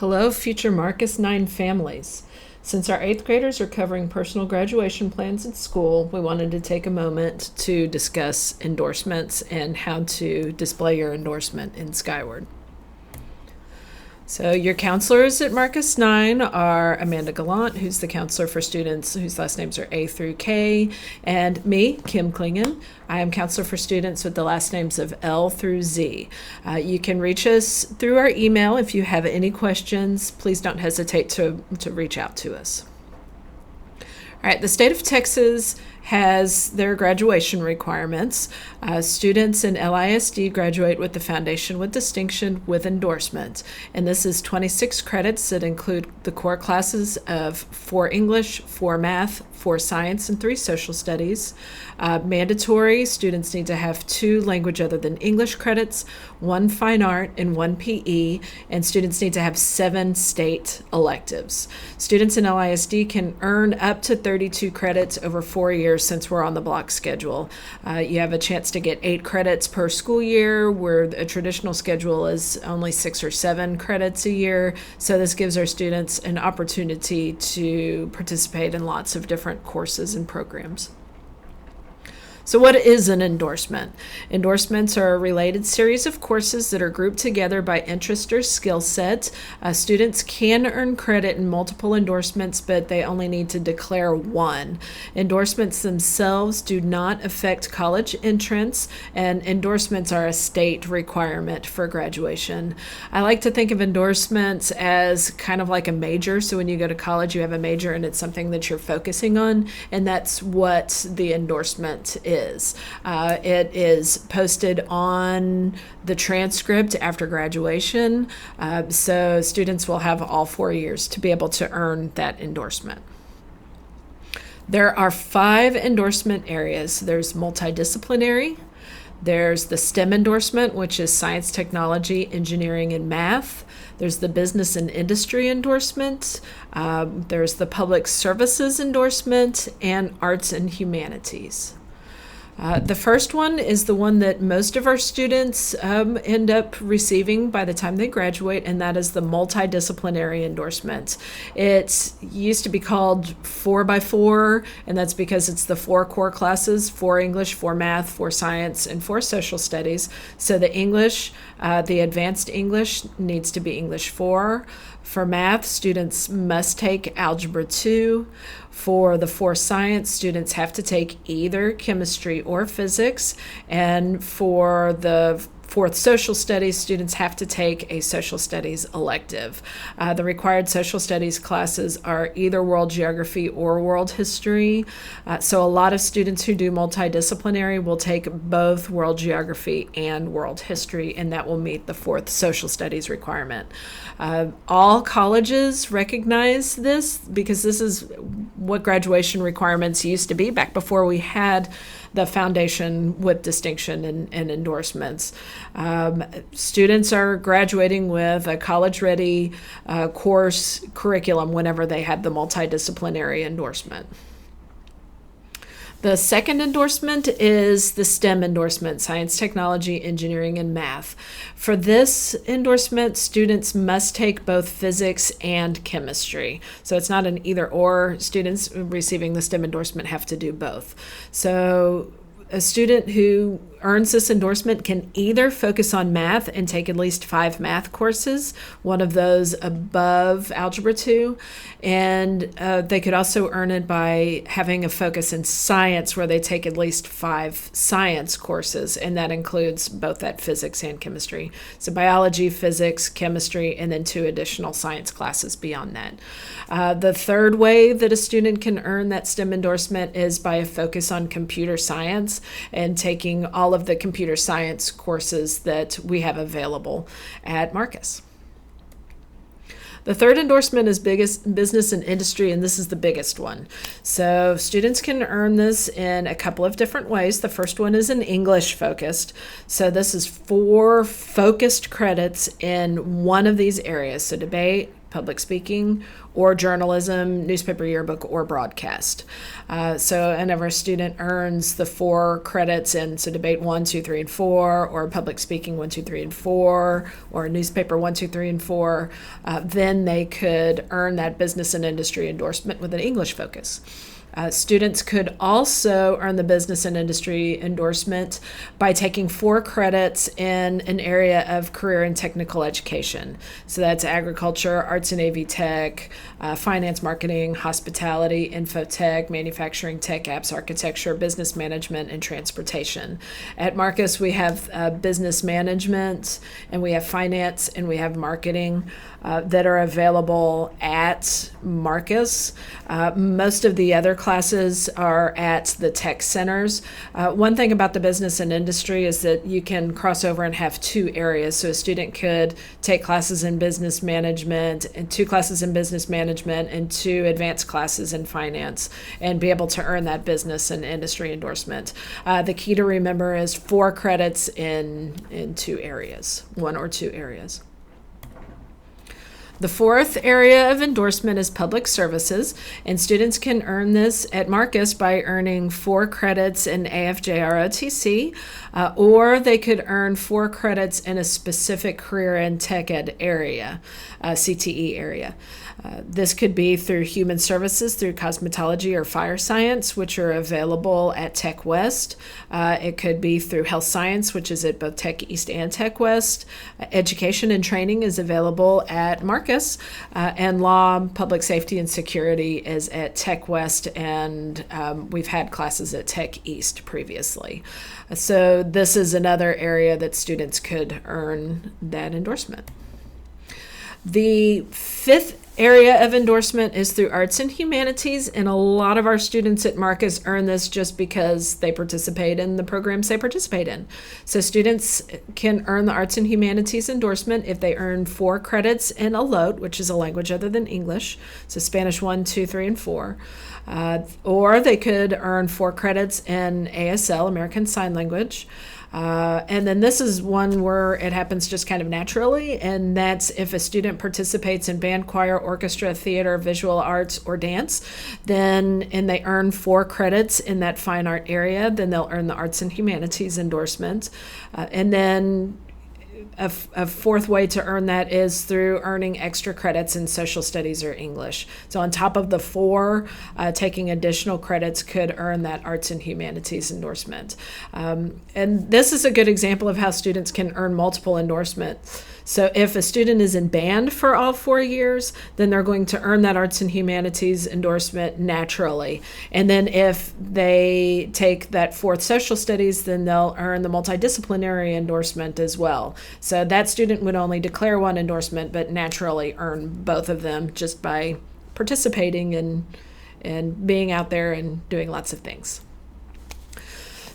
Hello, future Marcus 9 families. Since our 8th graders are covering personal graduation plans at school, we wanted to take a moment to discuss endorsements and how to display your endorsement in Skyward. So your counselors at Marcus 9 are Amanda Gallant, who's the counselor for students whose last names are A through K, and me, Kim Klingon. I am counselor for students with the last names of L through Z. You can reach us through our email if you have any questions. Please don't hesitate to reach out to us. All right, the state of Texas has their graduation requirements. Students in LISD graduate with the Foundation with Distinction with Endorsement. And this is 26 credits that include the core classes of 4 English, 4 Math, 4 Science, and 3 Social Studies. Mandatory, students need to have 2 language other than English credits, 1 Fine Art, and 1 PE, and students need to have 7 state electives. Students in LISD can earn up to 32 credits over 4 years since we're on the block schedule. You have a chance to get 8 credits per school year, where a traditional schedule is only 6 or 7 credits a year. So this gives our students an opportunity to participate in lots of different courses and programs. So what is an endorsement? Endorsements are a related series of courses that are grouped together by interest or skill set. Students can earn credit in multiple endorsements, but they only need to declare one. Endorsements themselves do not affect college entrance, and endorsements are a state requirement for graduation. I like to think of endorsements as kind of like a major. So when you go to college, you have a major and it's something that you're focusing on, and that's what the endorsement is. It is posted on the transcript after graduation, so students will have all 4 years to be able to earn that endorsement. There are 5 endorsement areas. There's multidisciplinary. There's the STEM endorsement, which is science, technology, engineering, and math. There's the business and industry endorsement. There's the public services endorsement, and arts and humanities. The first one is the one that most of our students end up receiving by the time they graduate, and that is the multidisciplinary endorsement. It used to be called 4x4, and that's because it's the 4 core classes: 4 English, 4 Math, 4 Science, and 4 Social Studies. So the English, the advanced English needs to be English 4. For math, students must take Algebra 2. For the 4 Science, students have to take either chemistry or physics. And for the 4th Social Studies, students have to take a Social Studies elective. The required Social Studies classes are either World Geography or World History. So a lot of students who do multidisciplinary will take both World Geography and World History, and that will meet the 4th Social Studies requirement. All colleges recognize this because this is what graduation requirements used to be back before we had the Foundation with Distinction and endorsements. Students are graduating with a college-ready course curriculum whenever they have the multidisciplinary endorsement. The second endorsement is the STEM endorsement: science, technology, engineering, and math. For this endorsement, students must take both physics and chemistry. So it's not an either or. Students receiving the STEM endorsement have to do both. So a student who earns this endorsement can either focus on math and take at least 5 math courses, one of those above Algebra 2, and they could also earn it by having a focus in science where they take at least 5 science courses, and that includes both that physics and chemistry. So biology, physics, chemistry, and then 2 additional science classes beyond that. The third way that a student can earn that STEM endorsement is by a focus on computer science and taking all of the computer science courses that we have available at Marcus. The third endorsement is business and industry, and this is the biggest one. So students can earn this in a couple of different ways. The first one is an English focused. So this is 4 focused credits in one of these areas. So debate, public speaking, or journalism, newspaper, yearbook, or broadcast. So whenever a student earns the 4 credits in debate 1, 2, 3, and 4, or public speaking 1, 2, 3, and 4, or newspaper 1, 2, 3, and 4, then they could earn that business and industry endorsement with an English focus. Students could also earn the business and industry endorsement by taking 4 credits in an area of career and technical education. So that's agriculture, arts and AV tech, finance, marketing, hospitality, infotech, manufacturing tech, apps architecture, business management, and transportation. At Marcus, we have business management, and we have finance, and we have marketing that are available at Marcus. Most of the other classes are at the tech centers. One thing about the business and industry is that you can cross over and have 2 areas. So a student could take classes in business management and 2 classes in business management and 2 advanced classes in finance and be able to earn that business and industry endorsement. The key to remember is 4 credits in 2 areas, 1 or 2 areas. The 4th area of endorsement is public services, and students can earn this at Marcus by earning 4 credits in AFJROTC, or they could earn 4 credits in a specific career and tech ed area, CTE area. This could be through human services, through cosmetology or fire science, which are available at Tech West. It could be through health science, which is at both Tech East and Tech West. Education and training is available at Marcus, and law, public safety, and security is at Tech West, and we've had classes at Tech East previously. So this is another area that students could earn that endorsement. The 5th area of endorsement is through arts and humanities, and a lot of our students at Marcus earn this just because they participate in the programs they participate in. So students can earn the arts and humanities endorsement if they earn 4 credits in ALOT, which is a language other than English, so Spanish 1, 2, 3, and 4. Or they could earn 4 credits in ASL, American Sign Language. And then this is one where it happens just kind of naturally, and that's if a student participates in band, choir, orchestra, theater, visual arts, or dance, and they earn 4 credits in that fine art area, then they'll earn the arts and humanities endorsement. And then a 4th way to earn that is through earning extra credits in social studies or English. So on top of the 4, taking additional credits could earn that arts and humanities endorsement. And this is a good example of how students can earn multiple endorsements. So if a student is in band for all 4 years, then they're going to earn that arts and humanities endorsement naturally. And then if they take that 4th social studies, then they'll earn the multidisciplinary endorsement as well. So that student would only declare 1 endorsement, but naturally earn both of them just by participating and being out there and doing lots of things.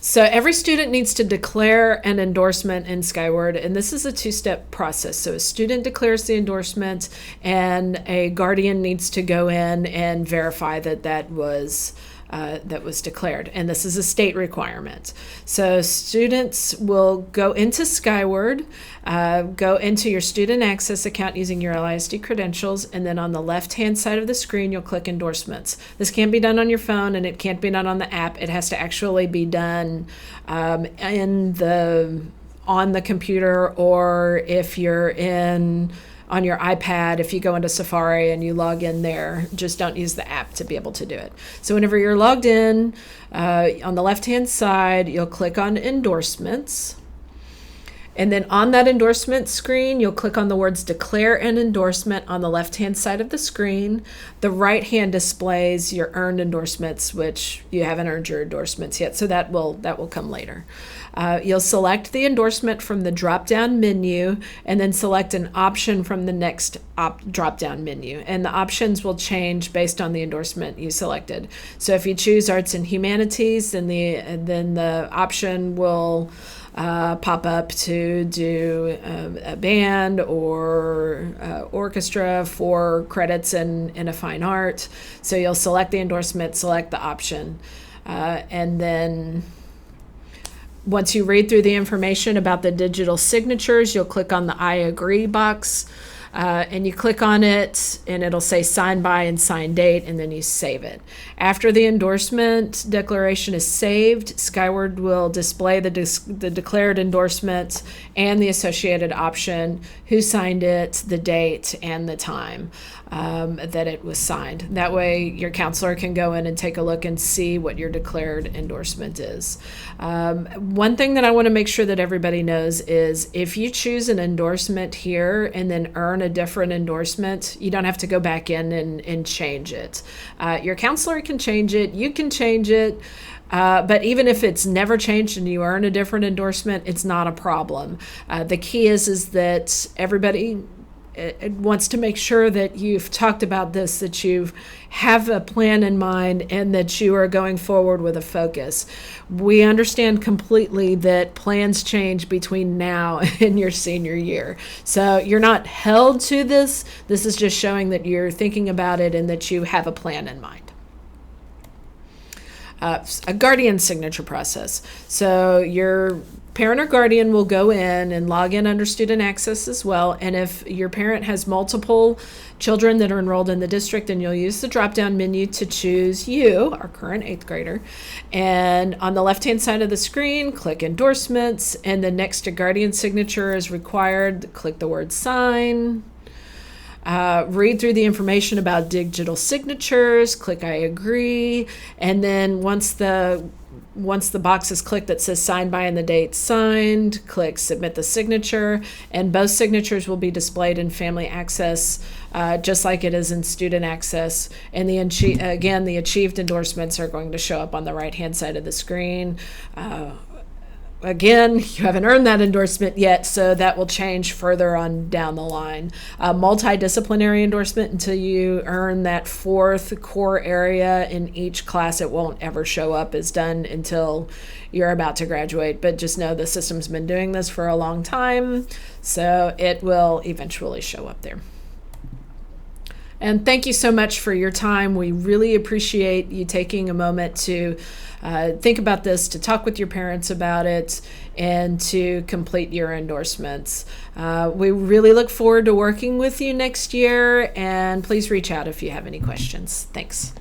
So every student needs to declare an endorsement in Skyward, and this is a 2-step process. So a student declares the endorsement, and a guardian needs to go in and verify that was declared, and this is a state requirement. So students will go into Skyward, go into your student access account using your LISD credentials, and then on the left-hand side of the screen, you'll click Endorsements. This can't be done on your phone, and it can't be done on the app. It has to actually be done on the computer, or if you're on your iPad, if you go into Safari and you log in there, just don't use the app to be able to do it. So whenever you're logged in, on the left-hand side, you'll click on Endorsements. And then on that endorsement screen, you'll click on the words Declare an Endorsement on the left-hand side of the screen. The right hand displays your earned endorsements, which you haven't earned your endorsements yet, so that will come later. You'll select the endorsement from the drop-down menu and then select an option from the next drop-down menu. And the options will change based on the endorsement you selected. So if you choose Arts and Humanities, then the option will pop up to do a band or orchestra for credits in a fine art. So you'll select the endorsement, select the option, and then once you read through the information about the digital signatures, you'll click on the I agree box. and you click on it, and it'll say sign by and sign date, and then you save it. After the endorsement declaration is saved, Skyward will display the declared endorsement and the associated option, who signed it, the date, and the time that it was signed. That way your counselor can go in and take a look and see what your declared endorsement is. One thing that I want to make sure that everybody knows is if you choose an endorsement here and then earn a different endorsement, you don't have to go back in and change it. Your counselor can change it, you can change it, but even if it's never changed and you earn a different endorsement, it's not a problem. The key is that everybody wants to make sure that you've talked about this, that you have a plan in mind, and that you are going forward with a focus. We understand completely that plans change between now and your senior year. So you're not held to this. This is just showing that you're thinking about it and that you have a plan in mind. A guardian signature process. So your parent or guardian will go in and log in under student access as well. And if your parent has multiple children that are enrolled in the district, then you'll use the drop-down menu to choose you, our current 8th grader. And on the left-hand side of the screen, click Endorsements, and then next to guardian signature is required, click the word Sign. Read through the information about digital signatures, click I agree, and then once the box is clicked that says signed by and the date signed, click submit the signature, and both signatures will be displayed in family access just like it is in student access. And the achieved endorsements are going to show up on the right hand side of the screen. Again, you haven't earned that endorsement yet, so that will change further on down the line. Multidisciplinary endorsement, until you earn that 4th core area in each class, it won't ever show up as done until you're about to graduate. But just know the system's been doing this for a long time, so it will eventually show up there. And thank you so much for your time. We really appreciate you taking a moment to think about this, to talk with your parents about it, and to complete your endorsements. We really look forward to working with you next year, and please reach out if you have any questions. Thanks.